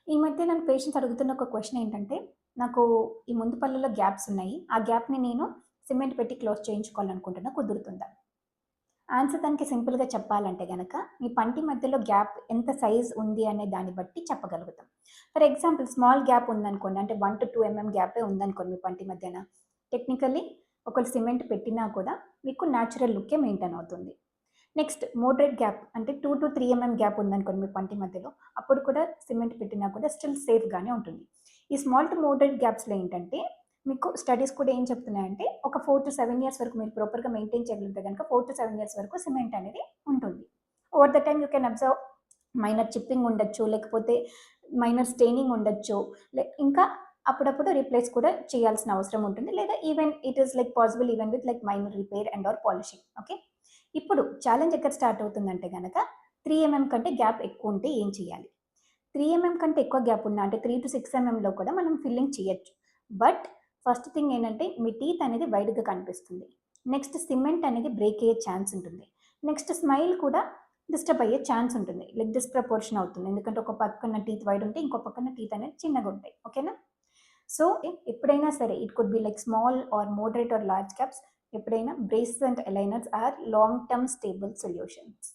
ఈ మధ్య నన్ను పేషెంట్స్ అడుగుతున్న ఒక క్వెషన్ ఏంటంటే, నాకు ఈ ముందు పళ్ళలో గ్యాప్స్ ఉన్నాయి. ఆ గ్యాప్‌ని నేను సిమెంట్ పెట్టి క్లోజ్ చేయించుకోవాలనుకుంటున్నా కుదురుతుందా? ఆన్సర్ దానికి సింపుల్‌గా చెప్పాలంటే గనక, మీ పంటి మధ్యలో గ్యాప్ ఎంత సైజ్ ఉంది అనే దాన్ని బట్టి చెప్పగలుగుతాం. ఫర్ ఎగ్జాంపుల్ స్మాల్ గ్యాప్ ఉందనుకోండి. అంటే 1-2 గ్యాపే ఉందనుకోండి మీ పంటి మధ్యన. టెక్నికల్లీ ఒకవేళ సిమెంట్ పెట్టినా కూడా మీకు న్యాచురల్ లుక్కే మెయింటైన్ అవుతుంది. నెక్స్ట్ మోడరేట్ గ్యాప్ అంటే 2-3 గ్యాప్ ఉందనుకోండి మీ పంటి మధ్యలో, అప్పుడు కూడా సిమెంట్ పెట్టినా కూడా స్టిల్ సేఫ్‌గానే ఉంటుంది. ఈ స్మాల్ టు మోడరేట్ గ్యాప్స్‌లో ఏంటంటే, మీకు స్టడీస్ కూడా ఏం చెప్తున్నాయంటే, ఒక 4-7 ఇయర్స్ వరకు మీరు ప్రాపర్‌గా మెయింటైన్ చేయగలిగితే గనుక 4-7 ఇయర్స్ వరకు సిమెంట్ అనేది ఉంటుంది. Over the time you can observe minor chipping ఉండొచ్చు, లేకపోతే మైనర్ స్టెయినింగ్ ఉండొచ్చు. ఇంకా అప్పుడప్పుడు రీప్లేస్ కూడా చేయాల్సిన అవసరం ఉంటుంది. లేదా even it is like possible even with like minor repair and or polishing. Okay. ఇప్పుడు ఛాలెంజ్ ఎక్కడ స్టార్ట్ అవుతుందంటే గనక 3 కంటే గ్యాప్ ఎక్కువుంటే ఏం చేయాలి? 3 కంటే ఎక్కువ గ్యాప్ ఉన్నా అంటే 3-6 ఎంఎంలో కూడా మనం ఫిల్లింగ్ చేయొచ్చు. బట్ ఫస్ట్ థింగ్ ఏంటంటే మీ టీత్ అనేది వైడ్‌గా కనిపిస్తుంది. నెక్స్ట్ సిమెంట్ అనేది బ్రేక్ అయ్యే ఛాన్స్ ఉంటుంది. నెక్స్ట్ స్మైల్ కూడా డిస్టర్బ్ అయ్యే ఛాన్స్ ఉంటుంది. లైక్ డిస్‌ప్రపోర్షన్ అవుతుంది. ఎందుకంటే ఒక పక్కన టీత్ వైడ్ ఉంటే ఇంకో పక్కన టీత్ అనేది చిన్నగుంటాయి. ఓకేనా? సో, ఎప్పుడైనా సరే it could be like small or moderate or large caps ఎప్పుడైనా braces and aligners or long term stable solutions.